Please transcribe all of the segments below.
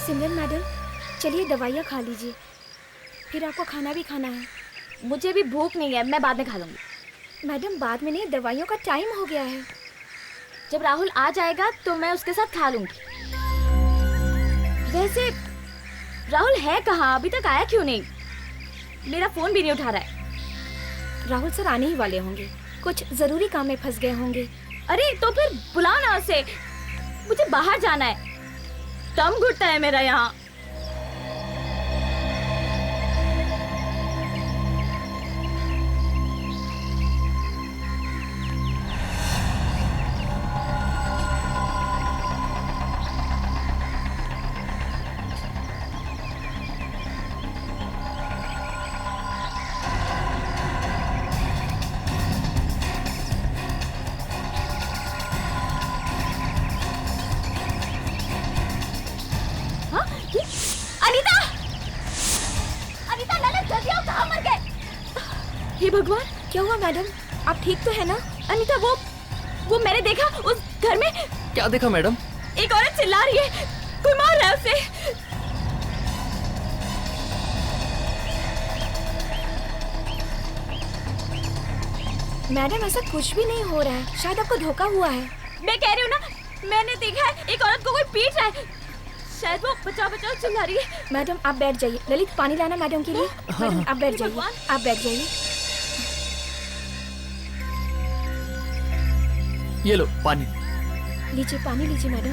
सिमरन madam, चलिए दवाइयाँ खा लीजिए, फिर आपको खाना भी खाना है। मुझे भी भूख नहीं है, मैं बाद में खा लूँगी। मैडम बाद में नहीं, दवाइयों का टाइम हो गया है। जब राहुल आ जाएगा तो मैं उसके साथ खा लूँगी। वैसे राहुल है कहाँ? अभी तक आया क्यों नहीं? मेरा फोन भी नहीं उठा रहा है। राहुल सर आने ही वाले होंगे, कुछ जरूरी काम में फंस गए होंगे। अरे तो फिर बुलाओ ना उसे, मुझे बाहर जाना है, दम घुटता है मेरा यहाँ। हे भगवान, क्या हुआ मैडम? आप ठीक तो है ना? अनीता, वो मैंने देखा उस घर में। क्या देखा मैडम? एक औरत चिल्ला रही है, कोई मार रहा है उसे। मैडम ऐसा कुछ भी नहीं हो रहा है, शायद आपको धोखा हुआ है। मैं कह रही हूँ ना, मैंने देखा है एक औरत को कोई पीट रहा है, शायद वो बचाओ बचाओ चिल्ला रही है। मैडम आप बैठ जाइए। ललित, पानी लाना मैडम के लिए। मैडम आप बैठ जाइए, आप बैठ जाइए। ये लो पानी। लीजिए पानी लीजिए मैडम।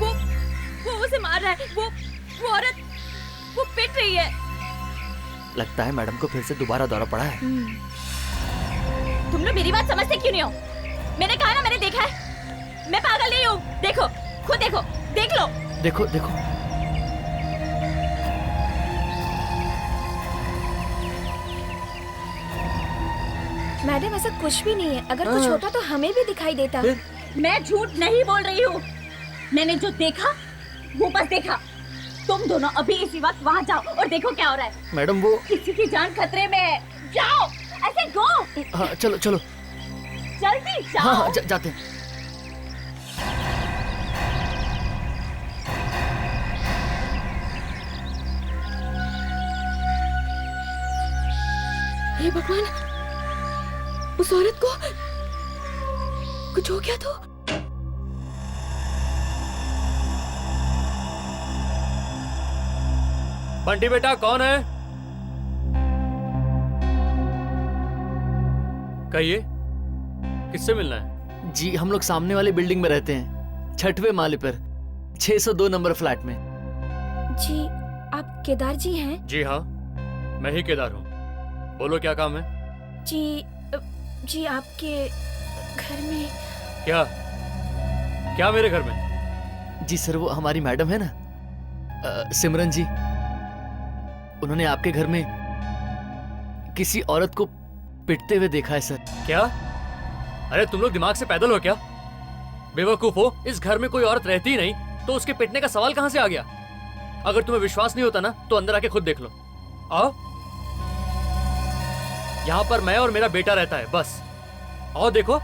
वो उसे मार रहा है, वो औरत वो पिट रही है। लगता है मैडम को फिर से दोबारा दौरा पड़ा है। तुम लोग मेरी बात समझते क्यों नहीं हो? मैंने कहा ना, मैंने देखा है, मैं पागल नहीं हूँ। देखो, खुद देखो, देख लो। देखो देखो। मैडम ऐसा कुछ भी नहीं है, अगर कुछ होता तो हमें भी दिखाई देता। मैं झूठ नहीं बोल रही हूँ, मैंने जो देखा वो बस देखा। तुम दोनों अभी इसी वक्त वहाँ जाओ और देखो क्या हो रहा है। मैडम वो किसी की जान खतरे में है, जाओ, ऐसे गो। हाँ चलो चलो, जल्दी जाओ। हाँ जाते हैं। हे भगवान, उस औरत को कुछ हो गया तो? बंटी बेटा कौन है? कहिए, किससे मिलना है? जी हम लोग सामने वाली बिल्डिंग में रहते हैं, 6वें माले पर, 602 नंबर फ्लैट में। जी आप केदार जी हैं? जी हाँ, मैं ही केदार हूँ। बोलो क्या काम है? जी आपके घर में। क्या क्या मेरे घर में? जी सर, वो हमारी मैडम है ना, सिमरन जी, उन्होंने आपके घर में किसी औरत को पिटते हुए देखा है सर। क्या? अरे तुम लोग दिमाग से पैदल हो क्या? बेवकूफ हो, इस घर में कोई औरत रहती ही नहीं तो उसके पिटने का सवाल कहां से आ गया? अगर तुम्हें विश्वास नहीं होता ना तो अंदर आके खुद देख लो। आओ, यहाँ पर मैं और मेरा बेटा रहता है, बस। आओ देखो।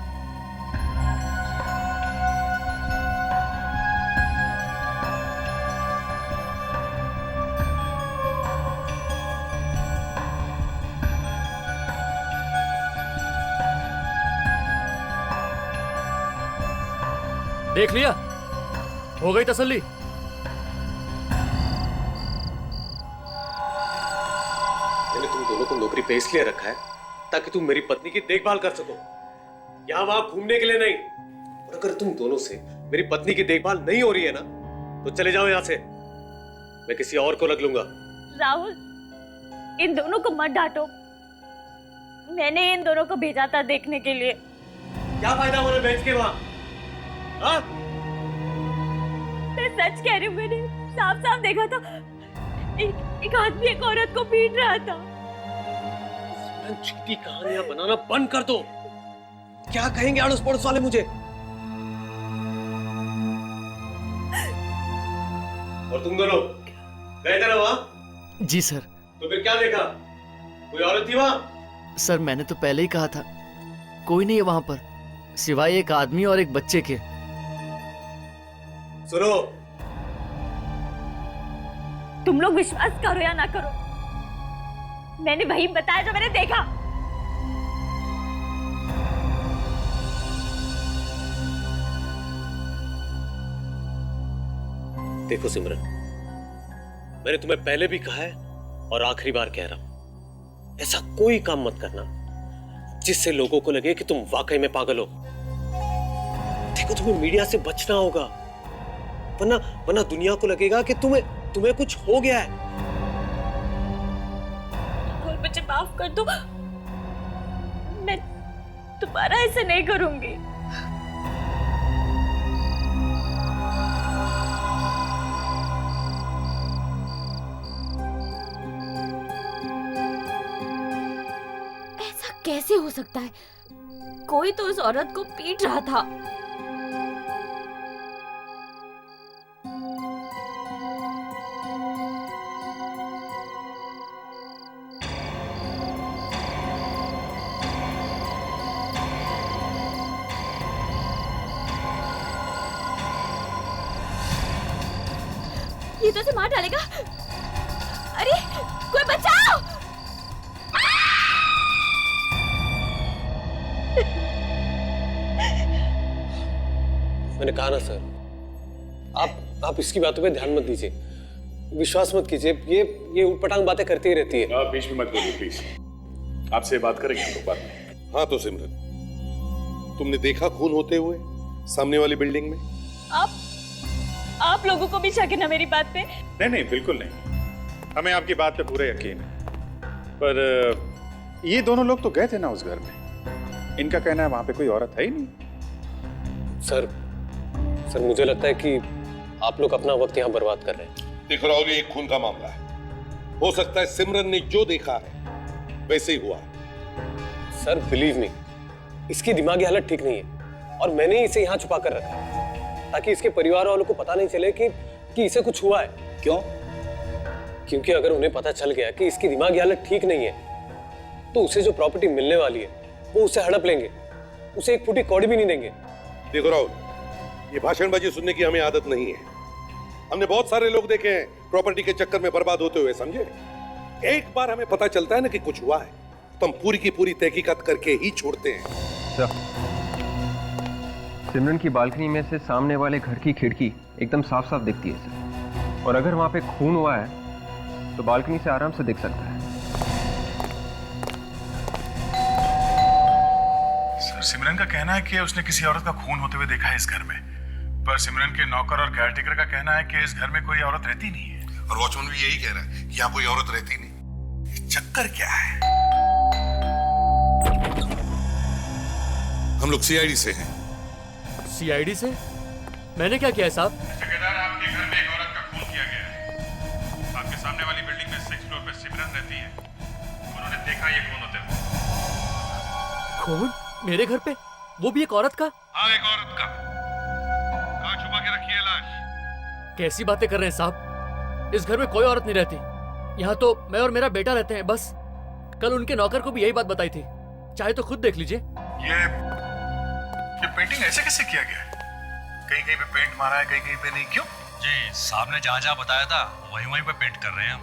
देख लिया? हो गई तसल्ली? मैंने तुम दोनों को नौकरी पे इसलिए रखा है ताकि तुम मेरी पत्नी की देखभाल कर सको, यहाँ वहां घूमने के लिए नहीं। और अगर तुम दोनों से मेरी पत्नी की देखभाल नहीं हो रही है ना तो चले जाओ यहाँ से, मैं किसी और को रख लूंगा। राहुल, इन दोनों को मत डांटो, मैंने इन दोनों को भेजा था देखने के लिए। क्या फायदा उन्हें बेच के वहां? हाँ? मैं सच कह रही हूँ, मैंने साफ साफ देखा था, एक आदमी एक औरत को पीट रहा था। झूठी कहानियां बनाना बंद कर दो। क्या कहेंगे अड़ोस पड़ोस वाले मुझे? और तुम दोनों गए थे ना वहां? जी सर। तो फिर क्या देखा? कोई औरत थी वहां? सर मैंने तो पहले ही कहा था, कोई नहीं है वहां पर सिवाय एक आदमी और एक बच्चे के। सुनो, तुम लोग विश्वास करो या ना करो, मैंने वही बताया जो मैंने देखा। देखो सिमरन, मैंने तुम्हें पहले भी कहा है और आखिरी बार कह रहा हूं, ऐसा कोई काम मत करना जिससे लोगों को लगे कि तुम वाकई में पागल हो। देखो, तुम्हें मीडिया से बचना होगा, वरना दुनिया को लगेगा कि तुम्हें कुछ हो गया है। और मुझे माफ कर दो, मैं दोबारा ऐसे नहीं करूंगी। ऐसा कैसे हो सकता है? कोई तो उस औरत को पीट रहा था। ये तो उसे मार डालेगा। अरे कोई बचाओ! मैंने कहा ना सर, आप इसकी बातों पे ध्यान मत दीजिए, विश्वास मत कीजिए, ये उटपटांग बातें करती ही रहती है। आप बीच में मत बोलिए प्लीज, आपसे बात करेंगे हम लोग बाद में। हाँ तो सिमरन, तुमने देखा खून होते हुए सामने वाली बिल्डिंग में? आप लोगों को भी शक है ना मेरी बात पे? नहीं बिल्कुल नहीं, हमें आपकी बात पे पूरा यकीन है। पर ये दोनों लोग तो गए थे ना उस घर में, इनका कहना है वहां पे कोई औरत है ही नहीं। सर मुझे लगता है कि आप लोग अपना वक्त यहाँ बर्बाद कर रहे हैं। देखो राहुल, ये एक खून का मामला है, हो सकता है सिमरन ने जो देखा है वैसे ही हुआ है। सर बिलीव मी, इसकी दिमागी हालत ठीक नहीं है और मैंने इसे यहाँ छुपा कर रखा है ताकि इसके परिवार वालों को पता नहीं चले कि इसे कुछ हुआ है। क्यों? क्योंकि अगर उन्हें पता चल गया कि इसकी दिमागी हालत ठीक नहीं है तो उसे जो प्रॉपर्टी मिलने वाली है वो उसे हड़प लेंगे, उसे एक फूटी कौड़ी भी नहीं देंगे। देखो राहुल, ये भाषणबाजी सुनने की हमें आदत नहीं है। हमने बहुत सारे लोग देखे हैं प्रॉपर्टी के चक्कर में बर्बाद होते हुए, समझे? एक बार हमें पता चलता है ना कि कुछ हुआ है तो हम पूरी की पूरी तहकीकात करके ही छोड़ते हैं। सर, सिमरन की बालकनी में से सामने वाले घर की खिड़की एकदम साफ साफ दिखती है सर, और अगर वहां पे खून हुआ है तो बालकनी से आराम से दिख सकता है। सर, सिमरन का कहना है कि उसने किसी औरत का खून होते हुए देखा है इस घर में, पर सिमरन के नौकर और केयरटेकर का कहना है कि इस घर में कोई औरत रहती नहीं है। और वॉचमैन भी यही कह रहा है कि यहाँ कोई औरत रहती नहीं। ये चक्कर क्या है? हम लोग सीआईडी से हैं। सीआईडी से? मैंने क्या किया है साहब? ठेकेदार, आपके घर में एक औरत का खून किया गया है। आपके सामने वाली बिल्डिंग में 6th फ्लोर पे सिमरन रहती है, उन्होंने देखा ये खून होते हुए। खून? मेरे घर पे? वो भी एक औरत का? हाँ, एक औरत का। कहाँ छुपा के रखी है लाश? कैसी बातें कर रहे हैं साहब? इस घर में कोई औरत नहीं रहती। यहाँ तो मैं और मेरा बेटा रहते हैं बस। कल उनके नौकर को भी यही बात बताई थी, चाहे तो खुद देख लीजिए। ये पेंटिंग ऐसे कैसे किया गया है? कहीं कहीं पे पेंट मारा है, कहीं कहीं पे नहीं, क्यों? जी साहब ने जहाँ जहाँ बताया था वहीं वहीं पे पेंट कर रहे हैं हम।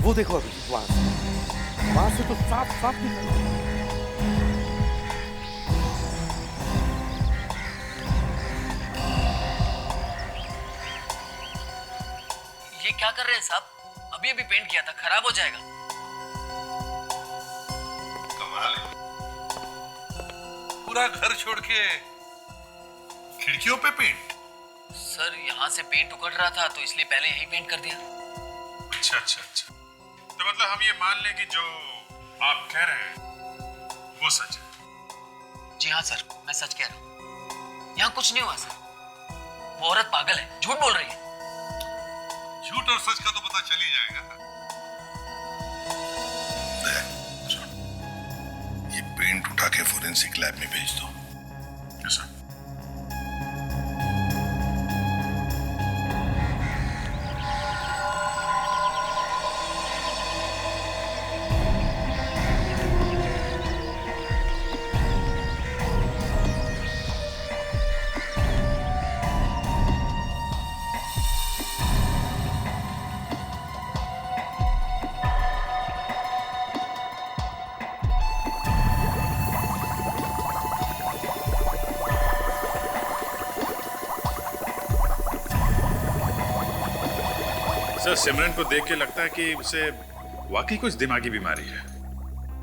वो देखो अभी वहां से तो साफ साफ दिख रहा है। ये क्या कर रहे हैं साहब? अभी अभी पेंट किया था, खराब हो जाएगा। कमाल है, पूरा घर छोड़ के खिड़कियों पे पेंट। सर यहाँ से पेंट उकड़ रहा था तो इसलिए पहले यही पेंट कर दिया। अच्छा। तो मतलब हम ये मान लें कि जो आप कह रहे हैं वो सच है? जी हाँ सर, मैं सच कह रहा हूँ। यहाँ कुछ नहीं हुआ सर। वो औरत पागल है, झूठ बोल रही है। झूठ और सच का तो पता चल ही जाएगा। ये पेंट उठा के फोरेंसिक लैब में भेज दो। कैसा? सर सिमरन को देख के लगता है कि उसे वाकई कुछ दिमागी बीमारी है।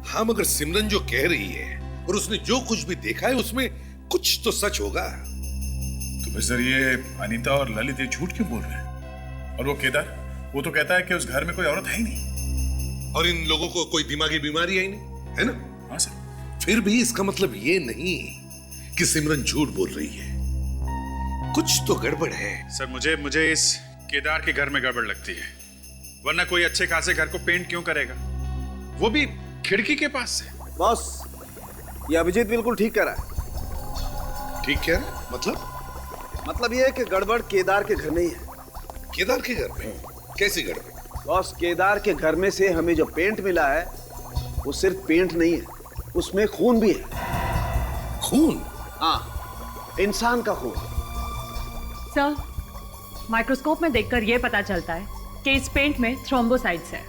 हाँ, मगर सिमरन जो कह रही है और उसने जो कुछ भी देखा है उसमें कुछ तो सच होगा। तो फिर सर ये अनीता और ललित ये झूठ क्यों बोल रहे हैं? और वो केदार, वो तो कहता है कि उस घर में कोई औरत है ही नहीं। और इन लोगों को कोई दिमागी बीमारी है ही नहीं, है ना? हाँ सर। फिर भी इसका मतलब ये नहीं कि सिमरन झूठ बोल रही है। कुछ तो गड़बड़ है। सर मुझे इस केदार के घर में गड़बड़ लगती है, वरना कोई अच्छे खासे घर को पेंट क्यों करेगा, वो भी खिड़की के पास से। बॉस, ये अभिजीत बिल्कुल ठीक कह रहा है। ठीक कह रहा है? मतलब ये है कि गड़बड़ केदार के घर में ही है। केदार के घर में? कैसी गड़बड़? बॉस, केदार के घर में से हमें जो पेंट मिला है वो सिर्फ पेंट नहीं है, उसमें खून भी है। खून? हाँ, इंसान का खून। सर, माइक्रोस्कोप में देखकर यह पता चलता है कि इस पेंट में थ्रोम्बोसाइट्स है,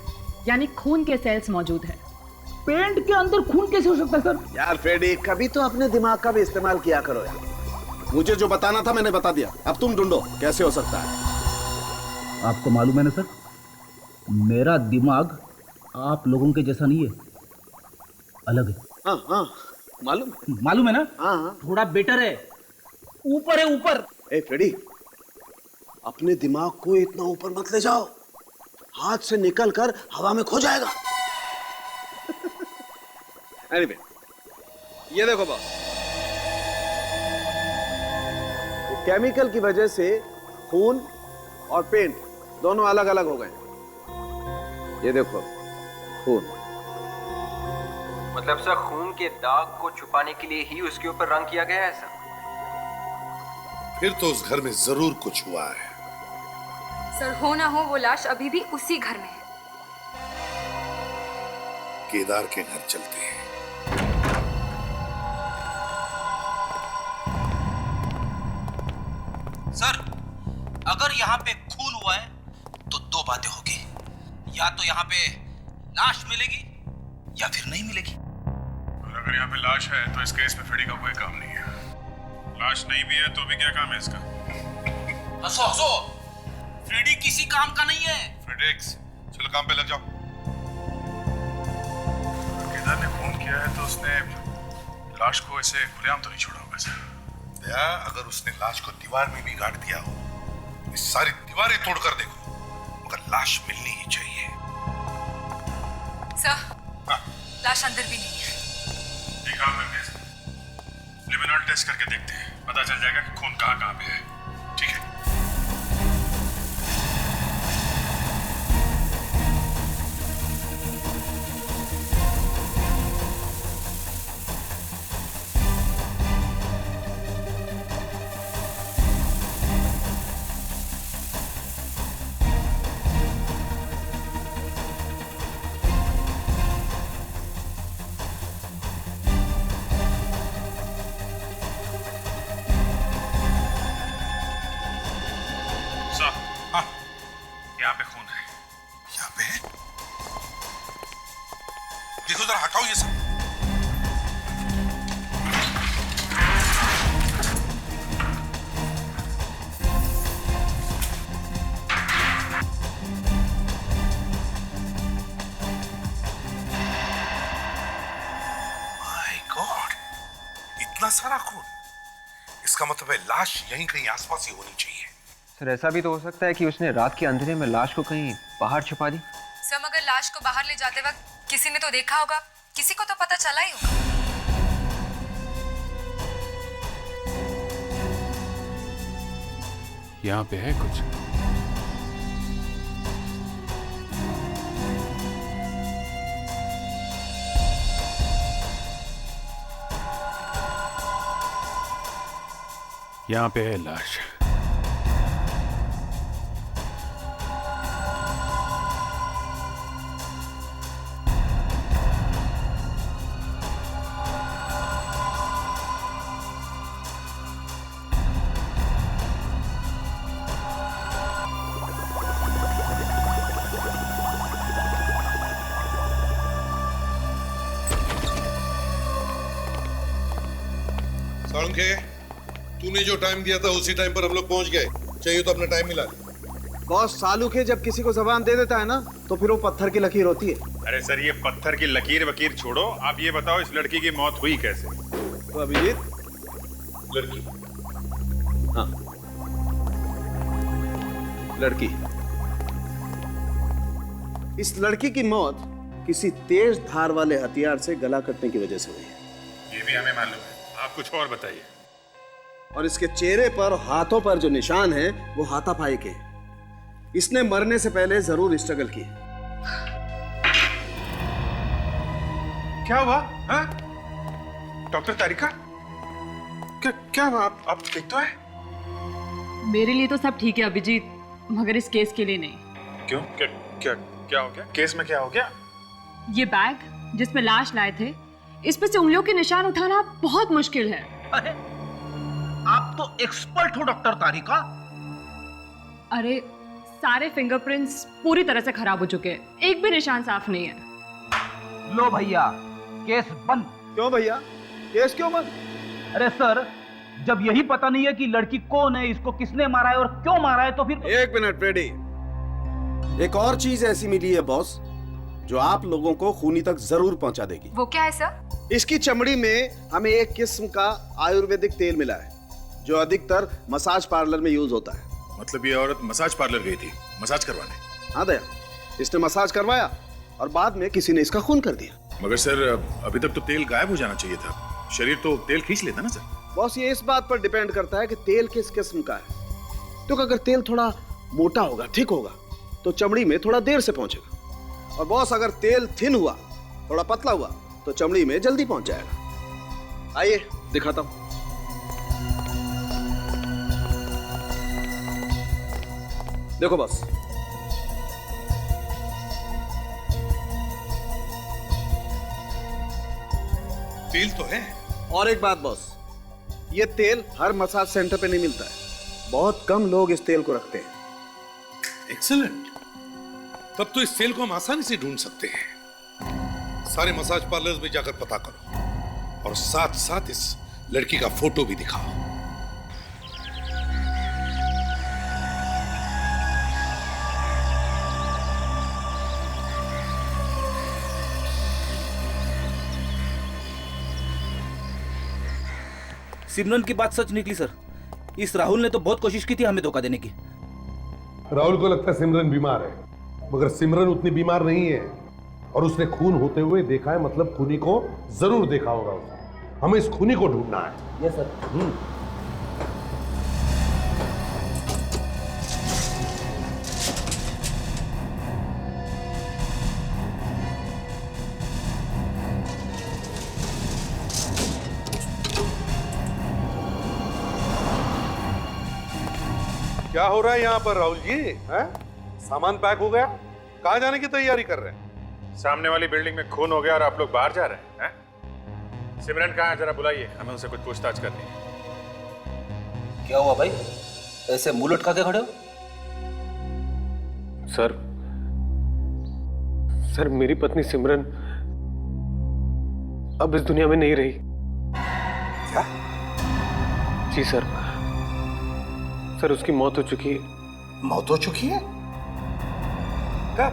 यानी खून के सेल्स मौजूद है। पेंट के अंदर खून कैसे हो सकता है सर? यार फ्रेडी, कभी तो अपने दिमाग का भी इस्तेमाल किया करो यार। मुझे जो बताना था मैंने बता दिया, अब तुम ढूंढो कैसे हो सकता है। आपको मालूम है ना सर, मेरा दिमाग आप लोगों के जैसा नहीं है, अलग है। हाँ हाँ, मालूम है ना? हाँ हाँ, थोड़ा बेटर है, ऊपर है ऊपर। ए फ्रेडी, अपने दिमाग को इतना ऊपर मत ले जाओ, हाथ से निकल कर हवा में खो जाएगा। Anyway, ये देखो बॉस, केमिकल की वजह से खून और पेंट दोनों अलग अलग हो गए। ये देखो खून। मतलब सर खून के दाग को छुपाने के लिए ही उसके ऊपर रंग किया गया है सर? फिर तो उस घर में जरूर कुछ हुआ है। सर, हो ना हो वो लाश अभी भी उसी घर में है। केदार के घर चलते हैं। सर, अगर यहाँ पे खून हुआ है तो दो बातें होगी, या तो यहाँ पे लाश मिलेगी या फिर नहीं मिलेगी। और अगर यहाँ पे लाश है तो इस केस में फ्रेडी का कोई काम नहीं है। लाश नहीं भी है तो भी क्या काम है इसका? हंसो हंसो, फ्रेडी किसी काम का नहीं है। फ्रेडेक्स, चलो काम पे लग जाओ। केदार ने खून किया है तो उसने लाश को ऐसे खुलेआम तो नहीं छोड़ा होगा सर। दया, अगर उसने लाश को दीवार में भी गाड़ दिया हो, इस सारी दीवारें तोड़कर देखो, मगर लाश मिलनी ही चाहिए। सर, लाश अंदर भी नहीं है। एक काम करते हैं, लिमिनॉल टेस्ट करके देखते हैं, पता चल जाएगा कि खून कहाँ कहाँ पे है। ठीक है? यहाँ पे खून है। यहाँ पे है? देखो जरा, हटाओ ये सब। माय गॉड, इतना सारा खून। इसका मतलब है लाश यहीं कहीं आसपास ही होनी चाहिए। सर ऐसा भी तो हो सकता है कि उसने रात के अंधेरे में लाश को कहीं बाहर छुपा दी। सर, मगर लाश को बाहर ले जाते वक्त किसी ने तो देखा होगा, किसी को तो पता चला ही होगा। यहाँ पे है कुछ। यहाँ पे है लाश। साळुंखे, तूने जो टाइम दिया था उसी टाइम पर हम लोग पहुंच गए। चाहिए तो अपना टाइम मिला ले। बॉस, सालू के जब किसी को जबान दे देता है ना तो फिर वो पत्थर की लकीर होती है। अरे सर, ये पत्थर की लकीर वकीर छोड़ो, आप ये बताओ इस लड़की की मौत हुई कैसे? तो अभिजीत, लड़की, हाँ लड़की, इस लड़की की मौत किसी तेज धार वाले हथियार से गला कटने की वजह से हुई है। ये भी हमें मालूम है, आप कुछ और बताइए। और इसके चेहरे पर, हाथों पर जो निशान है वो हाथापाई के हैं। इसने मरने से पहले जरूर स्ट्रगल की। क्या हुआ? हाँ? डॉक्टर तारिका, क्या हुआ? आप ठीक तो है? मेरे लिए तो सब ठीक है अभिजीत, मगर इस केस के लिए नहीं। क्यों? क्या हो गया? केस में क्या हो गया? ये बैग जिसमें लाश लाए थे, इस पे से उंगलियों के निशान उठाना बहुत मुश्किल है। अरे आप तो एक्सपर्ट हो डॉक्टर तारिका। अरे सारे फिंगरप्रिंट्स पूरी तरह से खराब हो चुके हैं, एक भी निशान साफ नहीं है। लो भैया, केस बंद। क्यों भैया, केस क्यों बंद? अरे सर, जब यही पता नहीं है कि लड़की कौन है, इसको किसने मारा है और क्यों मारा है, तो फिर। एक मिनट फ्रेडी, एक और चीज ऐसी मिली है बॉस जो आप लोगों को खूनी तक जरूर पहुंचा देगी। वो क्या है सर? इसकी चमड़ी में हमें एक किस्म का आयुर्वेदिक तेल मिला है जो अधिकतर मसाज पार्लर में यूज होता है। मतलब ये औरत मसाज पार्लर गई थी मसाज करवाने? हाँ दया, इसने मसाज करवाया और बाद में किसी ने इसका खून कर दिया। मगर सर, अभी तक तो तेल गायब हो जाना चाहिए था, शरीर तो तेल खींच लेता ना सर। बॉस, ये इस बात पर डिपेंड करता है कि तेल किस किस्म का है। तो अगर तेल थोड़ा मोटा होगा, ठीक होगा, तो चमड़ी में थोड़ा देर से पहुंचेगा। और बॉस, अगर तेल थिन हुआ, थोड़ा पतला हुआ, तो चमड़ी में जल्दी पहुंच जाएगा। आइए दिखाता हूं। देखो बॉस, तेल तो है। और एक बात बॉस, ये तेल हर मसाज सेंटर पे नहीं मिलता है, बहुत कम लोग इस तेल को रखते हैं। एक्सीलेंट, तब तो इस तेल को हम आसानी से ढूंढ सकते हैं। सारे मसाज पार्लर्स में जाकर पता करो और साथ साथ इस लड़की का फोटो भी दिखाओ। सिमरन की बात सच निकली सर। इस राहुल ने तो बहुत कोशिश की थी हमें धोखा देने की। राहुल को लगता है सिमरन बीमार है, मगर सिमरन उतनी बीमार नहीं है। और उसने खून होते हुए देखा है, मतलब खूनी को जरूर देखा होगा उसने। हमें इस खूनी को ढूंढना है। Yes sir. क्या हो रहा है यहाँ पर राहुल जी? हैं? सामान पैक हो गया? कहाँ जाने की तैयारी कर रहे हैं? सामने वाली बिल्डिंग में खून हो गया और आप लोग बाहर जा रहे हैं? सिमरन कहाँ है? जरा बुलाइए, हमें उनसे कुछ पूछताछ करनी है। क्या हुआ भाई, ऐसे मुंह लटका के खड़े हो? सर मेरी पत्नी सिमरन अब इस दुनिया में नहीं रही। क्या? जी सर, उसकी मौत हो चुकी है। मौत हो चुकी है? कब?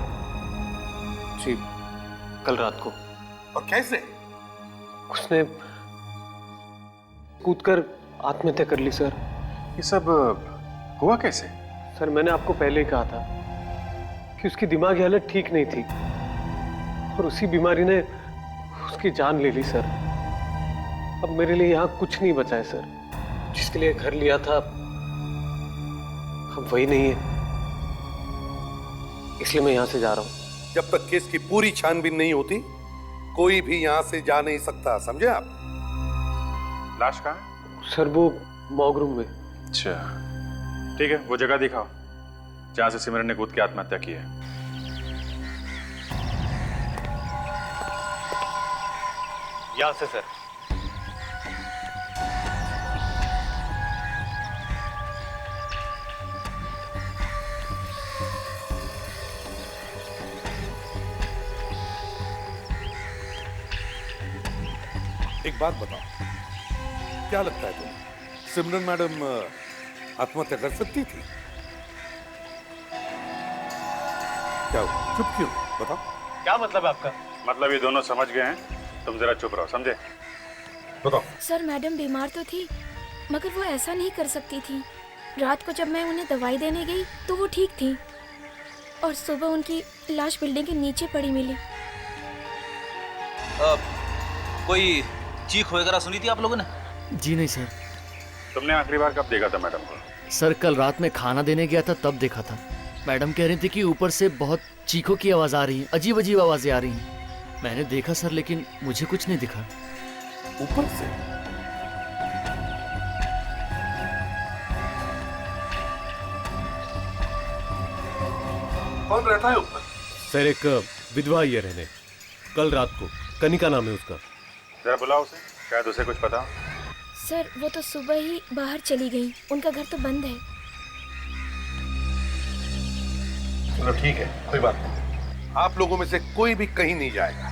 जी, कल रात को। और कैसे? उसने कूदकर आत्महत्या कर ली सर। ये सब हुआ कैसे? सर मैंने आपको पहले ही कहा था कि उसकी दिमागी हालत ठीक नहीं थी और उसी बीमारी ने उसकी जान ले ली सर। अब मेरे लिए यहाँ कुछ नहीं बचा है सर। जिसके लिए घर लिया था अब वही नहीं है, इसलिए मैं यहाँ से जा रहा हूँ। जब तक केस की पूरी छानबीन नहीं होती कोई भी यहाँ से जा नहीं सकता, समझे आप? लाश कहाँ है? सर वो मॉर्ग रूम में। अच्छा ठीक है, वो जगह दिखाओ जहां से सिमरन ने कूद के आत्महत्या की है। यहाँ से सर। एक बात बताओ, क्या लगता है तुम्हें सिमरन मैडम आत्महत्या कर सकती थी? क्या हुआ? चुप क्यों? बताओ। क्या मतलब है आपका? मतलब ये दोनों समझ गए हैं, तुम जरा चुप रहो, समझे? बताओ। सर मैडम बीमार तो थी मगर वो ऐसा नहीं कर सकती थी। रात को जब मैं उन्हें दवाई देने गई तो वो ठीक थी और सुबह उनकी लाश बिल्डिंग के नीचे पड़ी मिली। कोई चीख वगैरह सुनी थी आप लोगों ने? जी नहीं सर। तुमने आखिरी बार कब देखा था मैडम को? सर कल रात में खाना देने गया था तब देखा था। मैडम कह रही थी कि ऊपर से बहुत चीखों की आवाज आ रही है, अजीब अजीब आवाजें आ रही हैं। मैंने देखा सर लेकिन मुझे कुछ नहीं दिखा। ऊपर से? कौन रहता है ऊपर? सर एक विधवा आई है रहने, कल रात को। कनिका नाम है उसका। जरा बुलाओ उसे, शायद उसे कुछ पता। सर वो तो सुबह ही बाहर चली गई, उनका घर तो बंद है। चलो ठीक है, कोई बात नहीं। आप लोगों में से कोई भी कहीं नहीं जाएगा।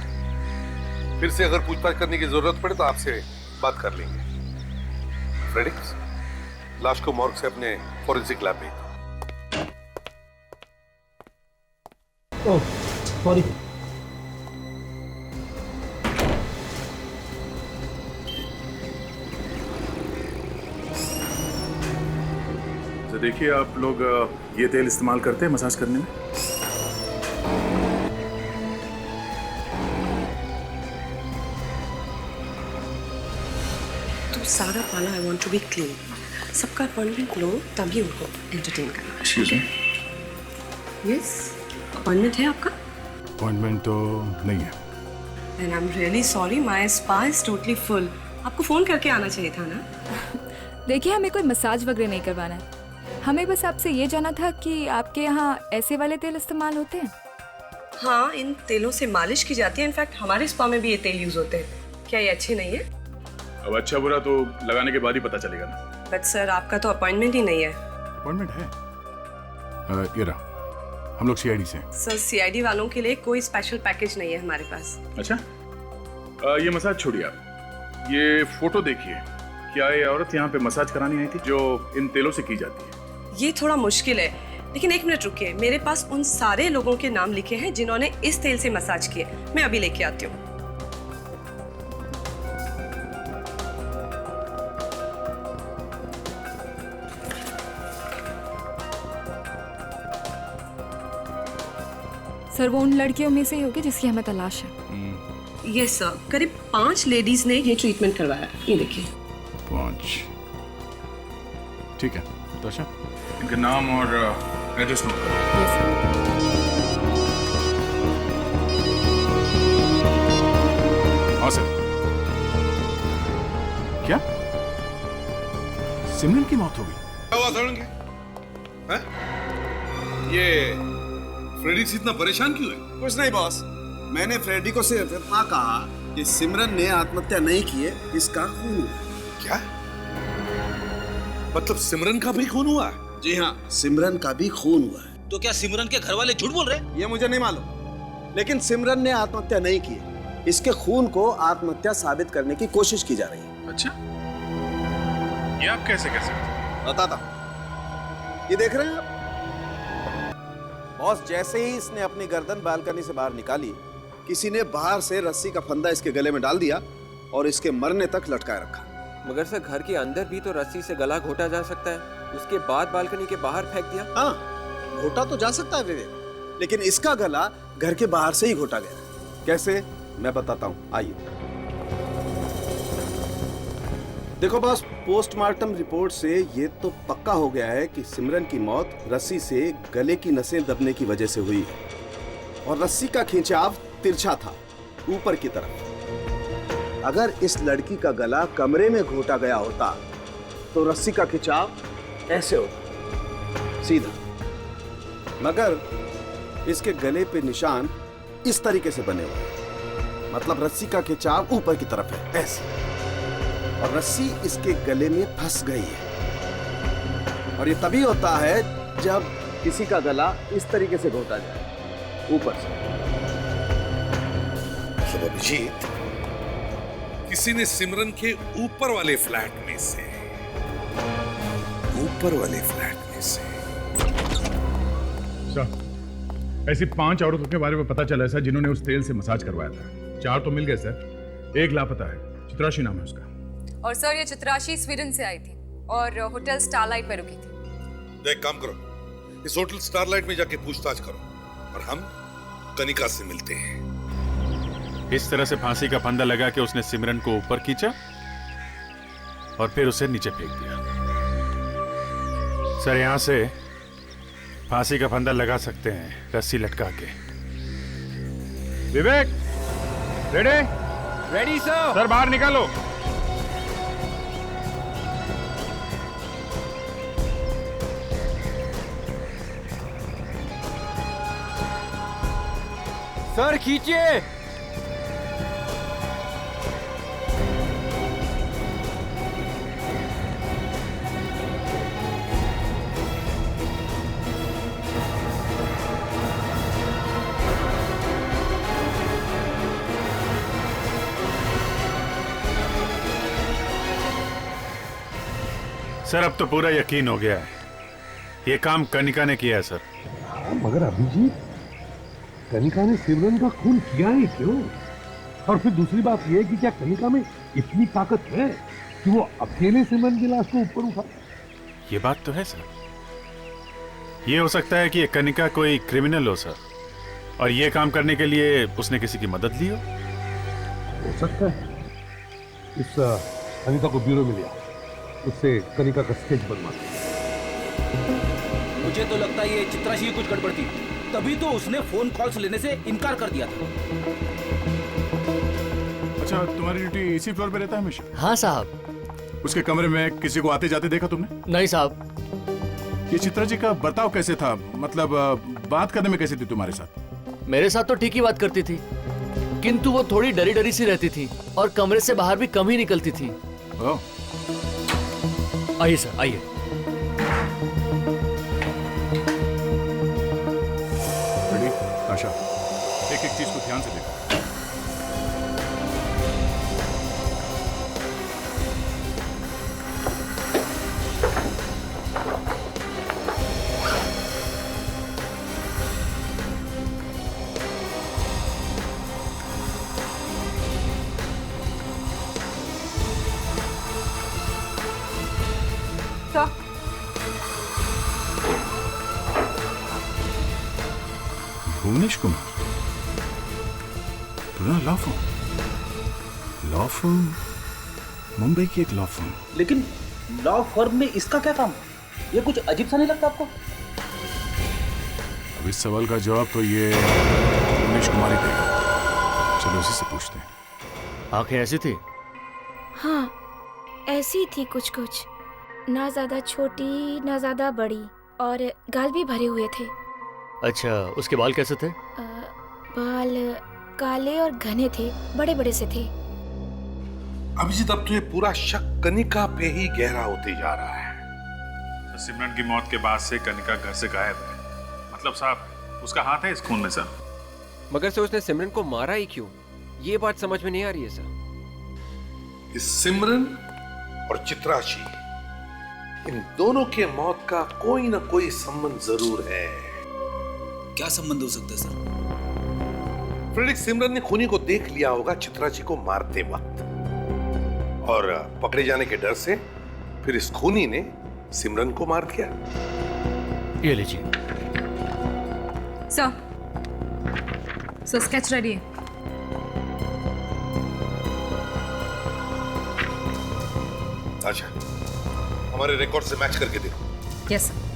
फिर से अगर पूछताछ करने की जरूरत पड़े तो आपसे बात कर लेंगे। फ्रेडिक्स, लाश को मॉर्ग से अपने फॉरेंसिक लैब भेज। Oh sorry. तो देखिए आप लोग ये तेल इस्तेमाल करते हैं मसाज करने में? तो सारा पाला I want to be clean. सबका अपॉइंटमेंट लो तभी उनको एंटरटेन करना। Excuse me. यस, अपॉइंटमेंट है आपका? अपॉइंटमेंट तो नहीं है। And I am really sorry, my spa is totally full. आपको फोन करके आना चाहिए था ना। देखिए हमें कोई मसाज वगैरह नहीं करवाना है, हमें बस आपसे ये जाना था कि आपके यहाँ ऐसे वाले तेल इस्तेमाल होते हैं? हाँ, इन तेलों से मालिश की जाती है। इनफैक्ट हमारे स्पा में भी ये तेल यूज होते हैं। क्या ये अच्छे नहीं है? अब अच्छा बुरा तो लगाने के बाद ही पता चलेगा ना। बट सर आपका तो अपॉइंटमेंट ही नहीं है। अपॉइंटमेंट है। ये रहा, हम लोग सीआईडी से हैं। सर सीआईडी वालों के लिए कोई स्पेशल पैकेज नहीं है हमारे पास। अच्छा, ये मसाज छोड़िए आप, ये फोटो देखिए। क्या ये औरत यहाँ पे मसाज करानी आई थी जो इन तेलों से की जाती है? ये थोड़ा मुश्किल है, लेकिन एक मिनट रुकिए। मेरे पास उन सारे लोगों के नाम लिखे हैं जिन्होंने इस तेल से मसाज किए। मैं अभी लेके आती हूँ। सर वो उन लड़कियों में से ही होगी जिसकी हमें तलाश है। यस सर, करीब 5 लेडीज ने ये ट्रीटमेंट करवाया। ये देखिए। 5, ठीक है। तो अच्छा, इनका नाम और एड्रेस नोट करो। हाँ सर। क्या सिमरन की मौत हो गई? क्या हुआ सड़न के? हैं? ये फ्रेडिक्स इतना परेशान क्यों है? कुछ नहीं बॉस, मैंने फ्रेडी को सिर्फ इतना कहा कि सिमरन ने आत्महत्या नहीं की है, इसका खून हुआ। क्या मतलब सिमरन का भी खून हुआ? जी हाँ, सिमरन का भी खून हुआ है। तो क्या सिमरन के घर वाले झूठ बोल रहे हैं? ये मुझे नहीं मालूम, लेकिन सिमरन ने आत्महत्या नहीं की है। इसके खून को आत्महत्या साबित करने की कोशिश की जा रही है। अच्छा, ये आप कैसे कह सकते? बताता हूं। ये देख रहे हैं आप? बॉस, जैसे ही इसने अपनी गर्दन बालकनी से बाहर निकाली, किसी ने बाहर से रस्सी का फंदा इसके गले में डाल दिया और इसके मरने तक लटकाए रखा। मगर सर घर के अंदर भी तो रस्सी से गला घोटा जा सकता है, उसके बाद बालकनी के बाहर फेंक दिया। हाँ, घोटा तो जा सकता है विवेक, लेकिन इसका गला घर के बाहर से ही घोटा गया। कैसे, मैं बताता हूँ, आइए। देखो बॉस, पोस्टमार्टम रिपोर्ट से ये तो पक्का हो गया है कि सिमरन की मौत रस्सी से गले की नसें दबने की वजह से हुई है और रस्सी का खिंचाव तिरछा था ऊपर की तरफ। अगर इस लड़की का गला कमरे में घोटा गया होता तो रस्सी का खिंचाव ऐसे होता, सीधा। मगर इसके गले पे निशान इस तरीके से बने हुए, मतलब रस्सी का खिंचाव ऊपर की तरफ है, ऐसे, और रस्सी इसके गले में फंस गई है। और ये तभी होता है जब किसी का गला इस तरीके से घोटा जाए ऊपर से। मतलब अभिजीत, किसी ने सिमरन के ऊपर वाले फ्लैट में से ऐसी 5 औरतों के बारे में पता चला है सर जिन्होंने उस तेल से मसाज करवाया था। 4 तो मिल गए सर, 1 लापता है। चित्राशी नाम है उसका। और सर ये चित्राशी स्वीडन से आई थी और होटल स्टारलाइट पे रुकी थी। देख काम करो, इस होटल स्टारलाइट में जाके पूछताछ करो और हम कनिका से मिलते हैं। इस तरह से फांसी का फंदा लगा के उसने सिमरन को ऊपर खींचा और फिर उसे नीचे फेंक दिया। सर यहां से फांसी का फंदा लगा सकते हैं रस्सी लटका के। विवेक, रेडी? Ready sir. सर बाहर निकालो। सर खींचिए। सर अब तो पूरा यकीन हो गया है, ये काम कनिका ने किया है सर। मगर अभिजीत, कनिका ने सिमरन का खून किया ही क्यों? और फिर दूसरी बात यह कि क्या कनिका में इतनी ताकत है कि वो अकेले सिमरन की लाश को ऊपर उठा? ये बात तो है सर। ये हो सकता है कि ये कनिका कोई क्रिमिनल हो सर, और ये काम करने के लिए उसने किसी की मदद ली हो सकता है। इस कनिका को ब्यूरो में लिया, उससे कनिका का स्केच बनवा। मुझे तो लगता है ये चित्राशी की कुछ गड़बड़ थी, तभी तो उसने फोन कॉल्स लेने से इनकार कर दिया था। अच्छा, तुम्हारी ड्यूटी इसी फ्लोर पे रहता है हमेशा? हाँ साहब। उसके कमरे में किसी को आते जाते देखा तुमने? नहीं साहब। ये चित्रा जी का बर्ताव कैसे था, मतलब बात करने में कैसे थी तुम्हारे साथ? मेरे साथ तो ठीक ही बात करती थी, किंतु वो थोड़ी डरी डरी सी रहती थी और कमरे से बाहर भी कम ही निकलती थी। आइए सर, आइए। आशा, एक एक चीज को ध्यान से देखो। भुवनेश कुमार, लॉ फर्म मुंबई की एक लॉ फर्म। लेकिन लॉ फर्म में इसका क्या काम? ये कुछ अजीब सा नहीं लगता आपको? अब इस सवाल का जवाब तो ये भुवनेश कुमार ही देगा। चलो उसी से पूछते हैं। आंखें ऐसी थी? हाँ, ऐसी थी कुछ कुछ, ना ज्यादा छोटी ना ज्यादा बड़ी, और गाल भी भरे हुए थे। अच्छा, उसके बाल कैसे थे? बाल काले और घने थे, बड़े बड़े से थे। अभिजीत, अब तो ये पूरा शक कनिका पे ही गहरा होते जा रहा है। तो सिमरन की मौत के बाद से कनिका घर से गायब है, मतलब साहब उसका हाथ है इस खून में सर। मगर सर उसने सिमरन को मारा ही क्यों, ये बात समझ में नहीं आ रही है सर। इस सिमरन और चित्राशी, इन दोनों के मौत का कोई ना कोई संबंध जरूर है। क्या संबंध हो सकता है सर? फ्रेडरिक, सिमरन ने खूनी को देख लिया होगा चित्राची को मारते वक्त, और पकड़े जाने के डर से फिर इस खूनी ने सिमरन को मार दिया। ये लीजिए सर, स्केच रेडी है। अच्छा, हमारे रिकॉर्ड से मैच करके देखो। Yes sir.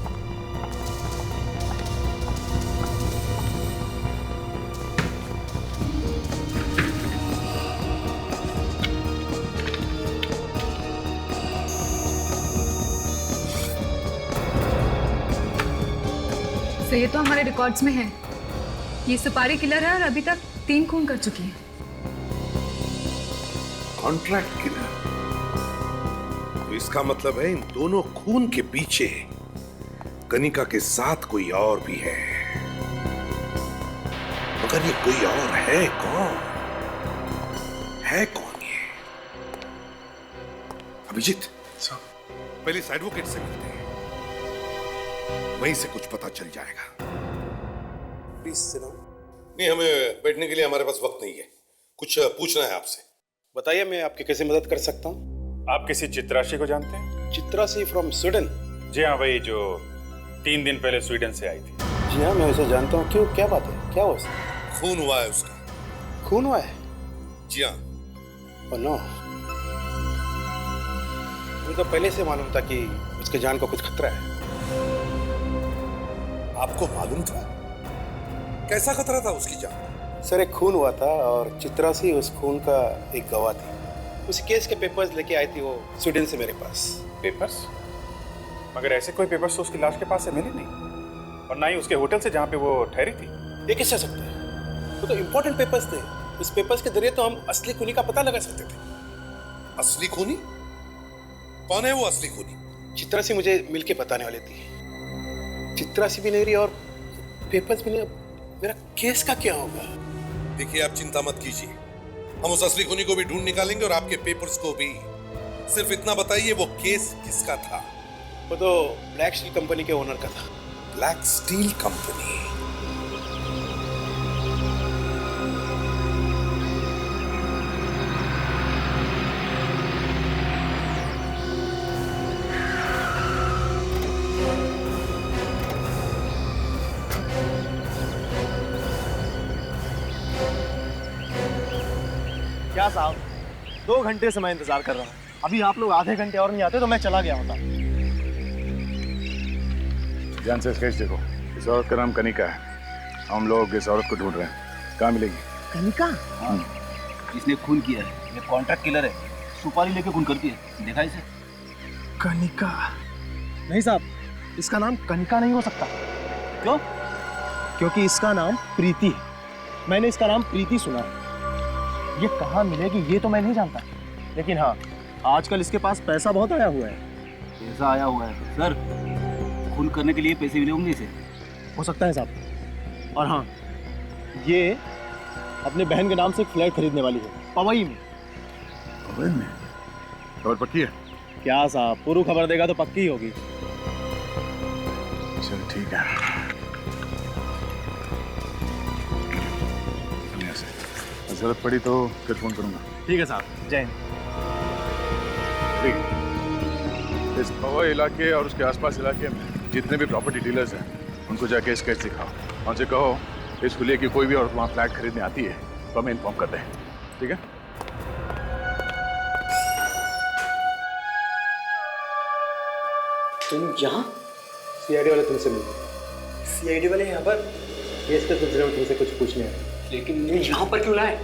तो ये तो हमारे रिकॉर्ड्स में है। ये सुपारी किलर है और अभी तक 3 खून कर चुकी है। कॉन्ट्रैक्ट किलर, तो इसका मतलब है इन दोनों खून के पीछे कनिका के साथ कोई और भी है। मगर ये कोई और है कौन? है कौन ये? अभिजीत, पहले इस एडवोकेट से मिलते हैं, वहीं से कुछ पता चल जाएगा। Please sit down. नहीं, हमें बैठने के लिए हमारे पास वक्त नहीं है, कुछ पूछना है आपसे। बताइए, मैं आपकी कैसे मदद कर सकता हूँ? आप किसी चित्राशी को जानते हैं? Chitrashi from Sweden? जी हाँ, वही जो 3 दिन पहले स्वीडन से आई थी। जी हाँ, मैं उसे जानता हूँ। क्यों, क्या बात है, क्या हुआ उसका? खून हुआ है उसका। खून हुआ है? जी हाँ। ओह नो, मुझे तो पहले से मालूम था कि उसके जान को कुछ खतरा है। आपको मालूम था? कैसा खतरा था उसकी जान? सर, एक खून हुआ था और चित्रासी उस खून का एक गवाह थी। उस केस के पेपर्स लेके आई थी वो स्वीडन से मेरे पास। पेपर्स? मगर ऐसे कोई पेपर्स तो उसकी लाश के पास से मिले नहीं, और ना ही उसके होटल से जहाँ पे वो ठहरी थी। ये कैसे हो सकता है? वो तो इम्पोर्टेंट पेपर्स थे। उस पेपर्स के जरिए तो हम असली खूनी का पता लगा सकते थे। असली खूनी? कौन है वो असली खूनी? चित्रासी मुझे मिलके बताने वाली थी। चित्रासी भी नहीं रही और पेपर्स भी नहीं। मेरा केस का क्या होगा? देखिए, आप चिंता मत कीजिए, हम उस असली खूनी को भी ढूंढ निकालेंगे और आपके पेपर्स को भी। सिर्फ इतना बताइए, वो केस किसका था? वो तो ब्लैक स्टील कंपनी के ओनर का था। Black steel company? क्या साहब, 2 घंटे से मैं इंतजार कर रहा हूँ। अभी आप लोग आधे घंटे और नहीं आते तो मैं चला गया होता। ध्यान से स्केच देखो। इस औरत का नाम कनिका है। हम लोग इस औरत को ढूंढ रहे हैं। कहाँ मिलेगी? कनिका? हाँ, इसने खून किया है। ये कॉन्ट्रैक्ट किलर है, सुपारी लेके खून करती है। देखा इसे? कनिका? नहीं साहब, इसका नाम कनिका नहीं हो सकता। क्यों? क्योंकि इसका नाम प्रीति है। मैंने इसका नाम प्रीति सुना है। ये कहाँ मिलेगी ये तो मैं नहीं जानता, लेकिन हाँ, आजकल इसके पास पैसा बहुत आया हुआ है। पैसा आया हुआ है? सर, खून करने के लिए पैसे मिले होंगे इसे। हो सकता है साहब। और हाँ, ये अपने बहन के नाम से एक फ्लैट खरीदने वाली है, पवई में। पवई में? खबर पक्की है? क्या साहब, पूरी खबर देगा तो पक्की होगी। चल ठीक है, जरूरत पड़ी तो फिर फोन करूंगा। ठीक है साहब, जय हिंद। ठीक है, इस पवई इलाके और उसके आसपास इलाके में जितने भी प्रॉपर्टी डीलर्स हैं, उनको जाके स्केच दिखाओ। उनसे कहो इस खुले की कोई भी औरत वहाँ फ्लैट खरीदने आती है तो हमें इन्फॉर्म कर दें। ठीक है? तुम यहाँ? सीआईडी वाले तुमसे मिले। सीआईडी वाले यहाँ पर? केस के सिलसिले में तुमसे कुछ पूछने हैं। लेकिन यहाँ पर क्यों लाए?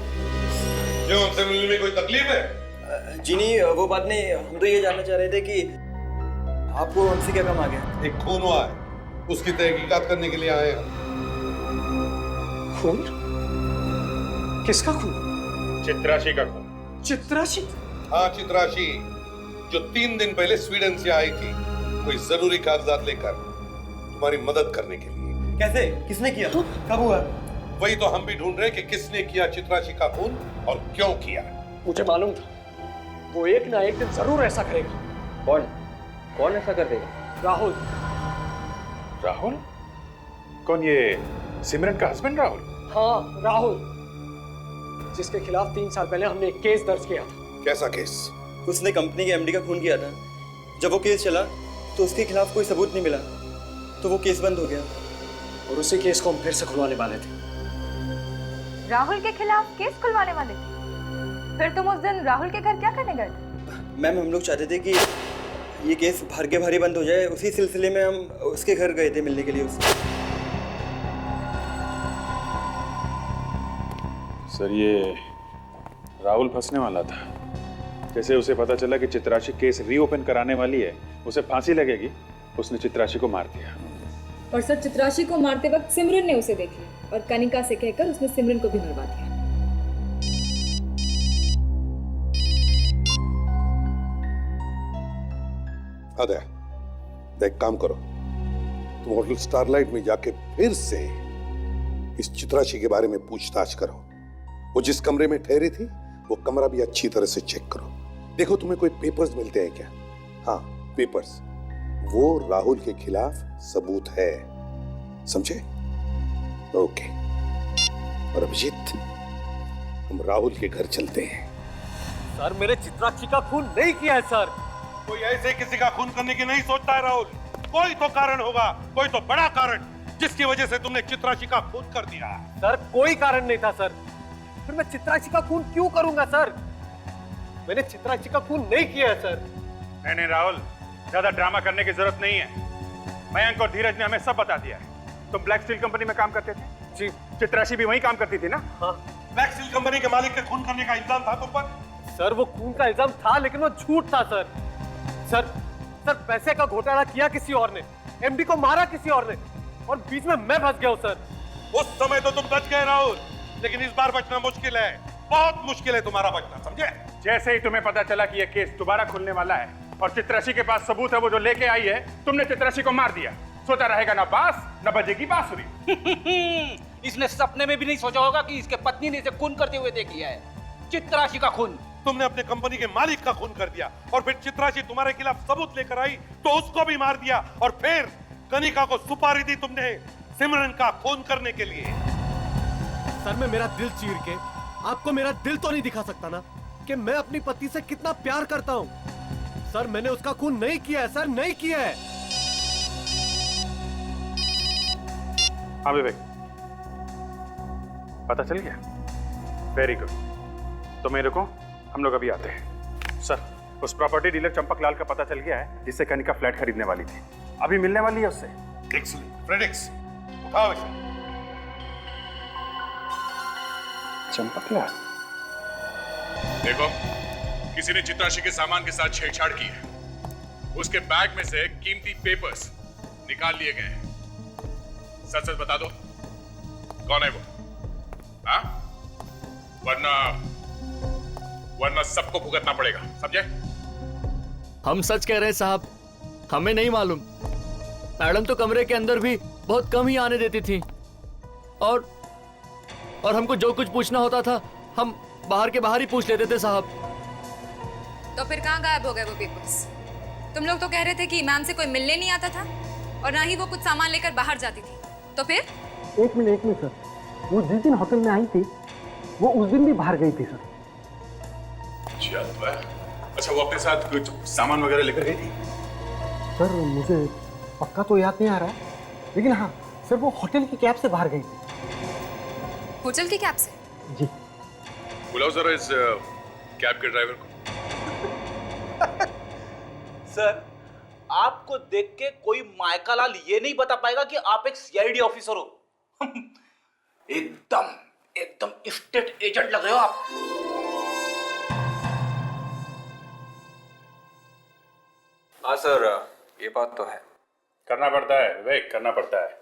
क्यों, हमसे मिलने में कोई तकलीफ है? जी नहीं, वो बात नहीं। हम तो ये जानना चाह रहे थे कि आपको हमसे क्या काम आ गया? एक खून हुआ है, उसकी तहकीकात करने के लिए आए हैं। खून? किसका खून? चित्राशी का खून। चित्राशी? हाँ, चित्राशी, जो 3 दिन पहले स्वीडन से आई थी, कोई जरूरी कागजात लेकर तुम्हारी मदद करने के लिए। कैसे? किसने किया? कब हुआ? वही तो हम भी ढूंढ रहे हैं कि किसने किया चित्राशी का खून और क्यों किया। मुझे मालूम था, वो एक ना एक दिन जरूर ऐसा करेगा। कौन? कौन ऐसा कर देगा? राहुल। राहुल? कौन, ये सिमरन का हस्बैंड राहुल? हाँ, राहुल, जिसके खिलाफ 3 साल पहले हमने एक केस दर्ज किया था। कैसा केस? उसने कंपनी के एमडी का खून किया था। जब वो केस चला तो उसके खिलाफ कोई सबूत नहीं मिला, तो वो केस बंद हो गया और उसी केस को हम फिर से खुलवाने वाले थे। राहुल के खिलाफ केस खुलवाने वाले थे? फिर तुम उस दिन राहुल के घर क्या करने गए थे? मैम, हम लोग चाहते थे कि ये केस भर के भारी बंद हो जाए। उसी सिलसिले में हम उसके घर गए थे मिलने के लिए उससे। सर, ये राहुल फंसने वाला था। जैसे उसे पता चला कि चित्राशी केस रीओपन कराने वाली है, उसे फांसी लगेगी, उसने चित्राशी को मार दिया। और सर, चित्राशी को मारते वक्त सिमरन ने उसे देख लिया और कनिका से कहकर उसने सिमरन को भी मरवा दिया। अदय, एक काम करो, तुम होटल स्टारलाइट में जाके फिर से इस चित्राशी के बारे में पूछताछ करो। वो जिस कमरे में ठहरी थी, वो कमरा भी अच्छी तरह से चेक करो। देखो तुम्हें कोई पेपर्स मिलते हैं क्या? हाँ, पेपर्स। वो राहुल के खिलाफ सबूत है, समझे? ओके। और अभिजीत, हम राहुल के घर चलते हैं। सर मैंने चित्राक्षी का खून नहीं किया है सर। कोई ऐसे किसी का खून करने की नहीं सोचता है राहुल। कोई तो कारण होगा, कोई तो बड़ा कारण, जिसकी वजह से तुमने चित्राक्षी का खून कर दिया। सर कोई कारण नहीं था सर। फिर मैं चित्राक्षी का खून क्यों करूंगा सर? मैंने चित्राक्षी का खून नहीं किया है सर। नहीं राहुल, ज्यादा ड्रामा करने की जरूरत नहीं है। मयंक और धीरज ने हमें सब बता दिया है। तुम ब्लैक स्टील कंपनी में काम करते थे जी। चित्राक्षी भी वहीं काम करती थी ना? हाँ। ब्लैक स्टील कंपनी के मालिक के खून करने का इल्जाम था तुम पर? सर वो खून का इल्जाम था, लेकिन वो झूठ था सर। सर पैसे का घोटाला किया किसी और ने, एमडी को मारा किसी और ने, और बीच में मैं फंस गया हूँ सर। उस समय तो तुम बच गए राहुल, लेकिन इस बार बचना मुश्किल है, बहुत मुश्किल है तुम्हारा बचना, समझे? जैसे ही तुम्हें पता चला कि यह केस दोबारा खुलने वाला है और चित्राक्षी के पास सबूत है वो जो लेके आई है, तुमने चित्राक्षी को मार दिया। सोचा रहेगा ना बांस न बजेगी बांसुरी। इसने सपने में भी नहीं सोचा होगा कि इसके पत्नी ने इसे खून करते हुए देख लिया है। चित्राक्षी का खून। तुमने अपने कंपनी के मालिक का खून कर दिया, और फिर चित्राक्षी तुम्हारे खिलाफ सबूत लेकर आई तो उसको भी मार दिया, और फिर कनिका को सुपारी दी तुमने सिमरन का खून करने के लिए। सर मैं मेरा दिल चीर के आपको मेरा दिल तो नहीं दिखा सकता ना कि मैं अपनी पत्नी से कितना प्यार करता हूँ। सर मैंने उसका खून नहीं किया है सर, नहीं किया है। हाँ विवेक, पता चल गया? Very good. तो मेरे को हम लोग अभी आते हैं। सर उस प्रॉपर्टी डीलर चंपक लाल का पता चल गया है जिससे कनिका फ्लैट खरीदने वाली थी। अभी मिलने वाली है उससे। एक्सीलेंट फ्रेडिक्स, उठाओ इसे। चंपक लाल, देखो किसी ने चित्राक्षी के सामान के साथ छेड़छाड़ की है। उसके बैग में से कीमती पेपर्स निकाल लिए गए हैं। सच सच बता दो कौन है वो? हाँ? वरना सबको भुगतना पड़ेगा, समझे? हम सच कह रहे हैं साहब, हमें नहीं मालूम। मैडम तो कमरे के अंदर भी बहुत कम ही आने देती थी, और हमको जो कुछ पूछना होता था हम बाहर के बाहर ही पूछ लेते थे साहब। तो फिर कहाँ गायब हो गए वो पेपर्स? तुम लोग तो कह रहे थे कि मैम से कोई मिलने नहीं आता था और ना ही वो कुछ सामान लेकर बाहर जाती थी, तो फिर? एक मिनट सर, वो जिस दिन होटल में आई थी वो उस दिन भी बाहर गई थी सर। अच्छा वो अपने साथ कुछ सामान वगैरह लेकर गई थी? सर मुझे पक्का तो याद नहीं आ रहा, लेकिन हाँ सर वो होटल की कैब से बाहर गई थी। होटल की कैब से? जी। बुलाओ जरा इस कैब के ड्राइवर को। सर आपको देख के कोई मायका लाल ये नहीं बता पाएगा कि आप एक सीआईडी ऑफिसर हो। एकदम स्टेट एजेंट लग रहे हो आप। हाँ सर, ये बात तो है। करना पड़ता है विवेक, करना पड़ता है।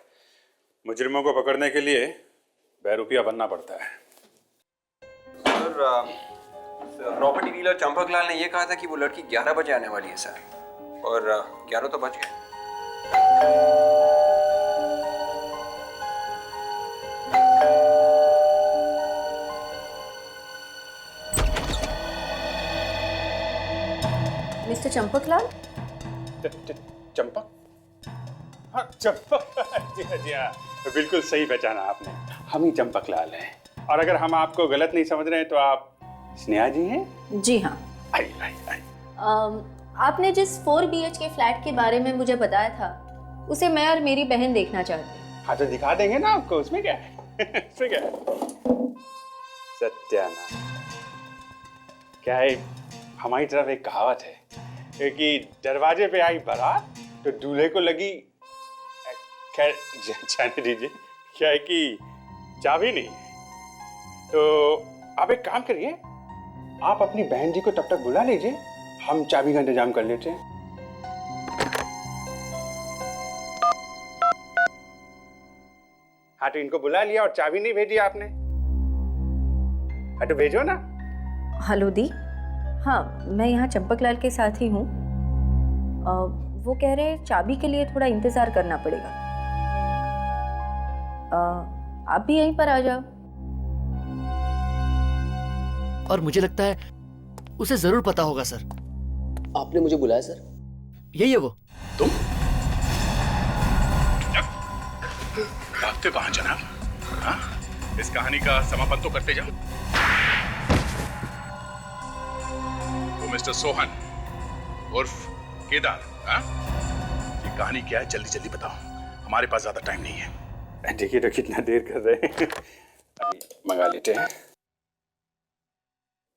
मुजरिमों को पकड़ने के लिए बहरूपिया बनना पड़ता है। सर प्रॉपर्टी डीलर चंपक लाल ने ये कहा था कि वो लड़की 11 बजे आने वाली है सर, और 11 तो बज गए। मिस्टर चंपक लाल? चंपक? हाँ चंपक। जी हाँ, बिल्कुल सही पहचाना आपने। हम ही चंपक लाल हैं। और अगर हम आपको गलत नहीं समझ रहे हैं तो आप स्नेहा जी हैं? जी हाँ। आई। आपने जिस 4 BHK फ्लैट के बारे में मुझे बताया था उसे मैं और मेरी बहन देखना चाहते हैं। हाँ तो दिखा देंगे ना आपको, उसमें क्या है? उसमें क्या है? सत्यानाश। क्या है, हमारी तरफ एक कहावत है कि दरवाजे पे आई बारात तो दूल्हे को लगी, खैर जाने दीजिए, क्या है कि चाबी नहीं। तो आप एक काम करिए, आप अपनी बहन जी को तब तक बुला लीजिए, हम चाबी का इंतजाम कर लेते हैं। हाँ तो इनको बुला लिया और चाबी नहीं भेजी आपने? हाँ तो भेजो ना। हेलो दी, हाँ मैं यहाँ चंपक लाल के साथ ही हूँ। वो कह रहे हैं चाबी के लिए थोड़ा इंतजार करना पड़ेगा। आप भी यहीं पर आ जाओ। और मुझे लगता है उसे जरूर पता होगा सर। आपने मुझे बुलाया सर? यही है वो। तुम भागते कहाँ जनाब? हाँ? इस कहानी का समापन तो करते जाओ। वो मिस्टर सोहन उर्फ केदार, हाँ? ये कहानी क्या है जल्दी जल्दी बताओ, हमारे पास ज्यादा टाइम नहीं है। देखिए तो कितना देर कर रहे हैं, मंगा लेते हैं।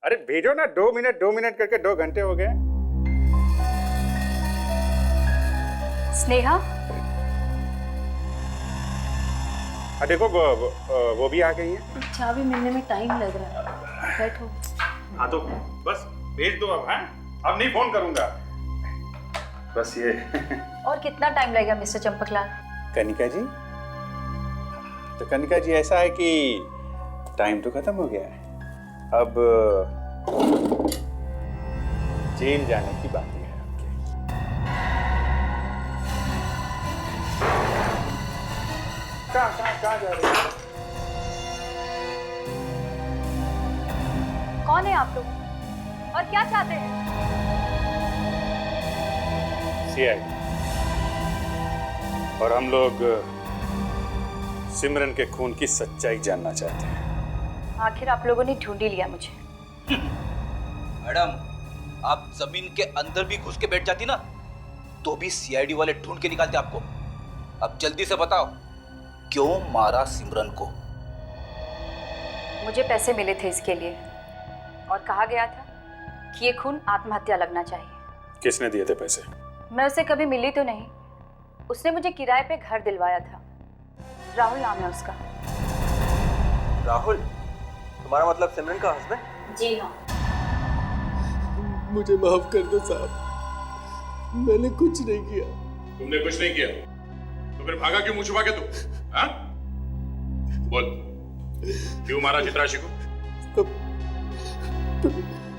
अरे भेजो ना, 2 मिनट करके 2 घंटे हो गए। स्नेहा, देखो वो भी आ गई है। चाबी मिलने में टाइम लग रहा है, बैठो। हाँ तो बस भेज दो अब। हाँ, अब नहीं फोन करूंगा, बस ये। और कितना टाइम लगेगा मिस्टर चंपकलाल? कनिका जी, तो कनिका जी ऐसा है कि टाइम तो खत्म हो गया है, अब जेल जाने की बात है। कहाँ जा रहे हैं? कौन है आप लोग और क्या चाहते हैं? सीआईडी और हम लोग सिमरन के खून की सच्चाई जानना चाहते हैं। आखिर आप लोगों ने ढूंढ ही लिया मुझे। मैडम, आप जमीन के अंदर भी घुस के बैठ जाती ना, तो भी सीआईडी वाले ढूंढ के निकालते आपको। अब जल्दी से बताओ, क्यों मारा सिमरन को? मुझे पैसे मिले थे इसके लिए और कहा गया था कि ये खून आत्महत्या लगना चाहिए। किसने दिए थे पैसे? मैं उसे कभी मिली तो नहीं, उसने मुझे किराए पे घर दिलवाया था। राहुल नाम है उसका। राहुल? तुम्हारा मतलब सिमरन का हस्बैंड? जी हाँ। मुझे माफ कर दो साहब, मैंने कुछ नहीं किया। तुमने कुछ नहीं किया तो फिर भागा क्यों मुंह छुपा के तू? हाँ? बोल, क्यों मारा चित्राशी को?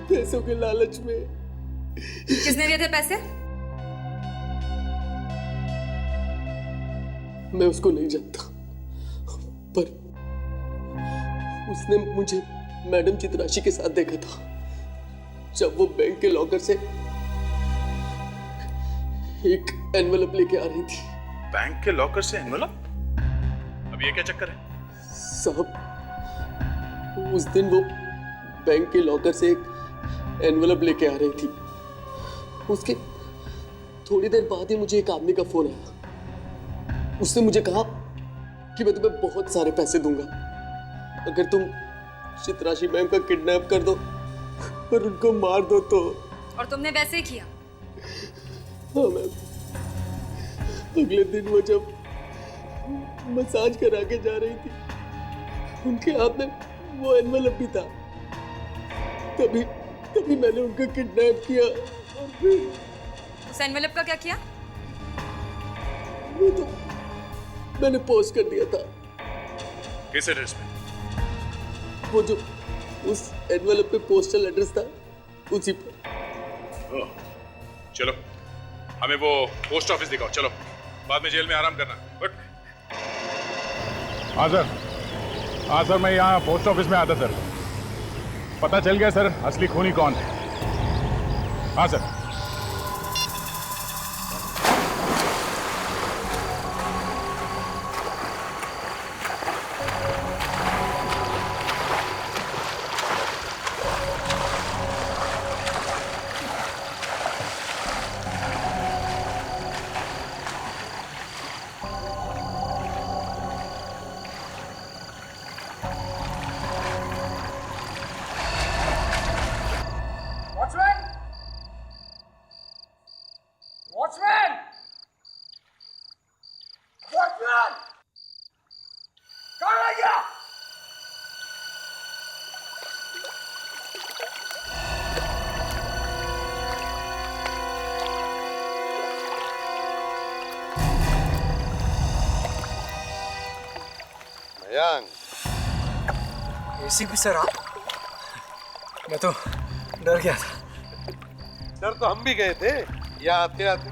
पैसों के लालच में। किसने दिए थे पैसे? मैं उसको नहीं जानता, पर उसने मुझे मैडम चित्राशी के साथ देखा था जब वो बैंक के लॉकर से एक एनवेलप लेके आ रही थी। बैंक के लॉकर से एनवेलप? अब ये क्या चक्कर है? साहब, उस दिन वो बैंक के लॉकर से एक एनवेलप लेके आ रही थी। उसके थोड़ी देर बाद ही मुझे एक आदमी का फोन आया। उसने मुझे कहा कि मैं तुम्हें बहुत सारे पैसे दूंगा अगर तुम चित्राशी मैम का किडनैप कर दो और उनको मार दो तो। और तुमने वैसे ही किया? हाँ मैम। अगले दिन वो जब मसाज करा के जा रही थी, उनके हाथ में वो एनवेलप भी था। तभी मैंने उनको किडनैप किया और फिर उस एनवेलप का क्या किया? वो तो मैंने पोस्ट कर दिया था। किस एड्रेस पे? वो जो उस एनवेलप पे पोस्टल एड्रेस था उसी पर। चलो, हमें वो पोस्ट ऑफिस दिखाओ। चलो, बाद में जेल में आराम करना। बट हाँ सर, मैं यहाँ पोस्ट ऑफिस में आता सर। पता चल गया सर असली खूनी कौन है। हाँ सर। एसीपी सर आप? मैं तो डर गया था। डर तो हम भी गए थे यहाँ आते आते।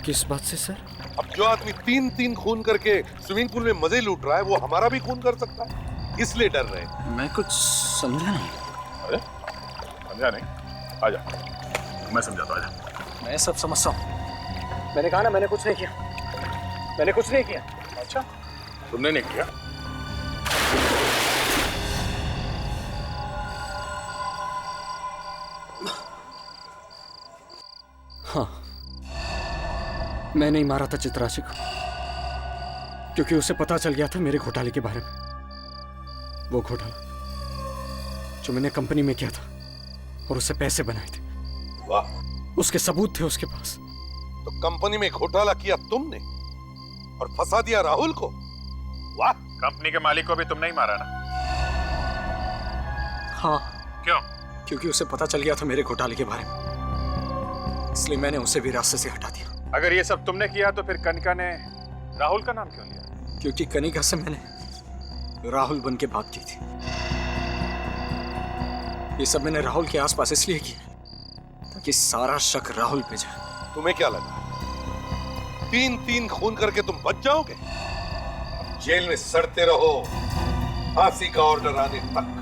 किस बात से सर? अब जो आदमी 3-3 खून करके स्विमिंग पूल में मजे लूट रहा है वो हमारा भी खून कर सकता है, इसलिए डर रहे हैं। मैं कुछ समझा नहीं। अरे समझा नहीं? आजा, मैं समझाता हूँ। आजा। मैं सब समझता हूँ। मैंने कहा ना मैंने कुछ नहीं किया। मैंने कुछ नहीं किया। अच्छा, तुमने नहीं किया? हाँ, मैंने ही मारा था चित्राशी को, क्योंकि उसे पता चल गया था मेरे घोटाले के बारे में। वो घोटाला जो मैंने कंपनी में किया था और उससे पैसे बनाए थे। वाह, उसके सबूत थे उसके पास। तो कंपनी में घोटाला किया तुमने और फंसा दिया राहुल को। वाह। कंपनी के मालिक को भी तुमने ही मारा ना? हाँ। क्यों? क्योंकि उसे पता चल गया था मेरे घोटाले के बारे में, इसलिए मैंने उसे भी रास्ते से हटा दिया। अगर ये सब तुमने किया तो फिर कनिका ने राहुल का नाम क्यों लिया? क्योंकि कनिका से मैंने राहुल बन के बात की थी। ये सब मैंने राहुल के आसपास इसलिए किया ताकि सारा शक राहुल पे जाए। तुम्हें क्या लगा 3-3 खून करके तुम बच जाओगे? जेल में सड़ते रहो फांसी का ऑर्डर आने तक।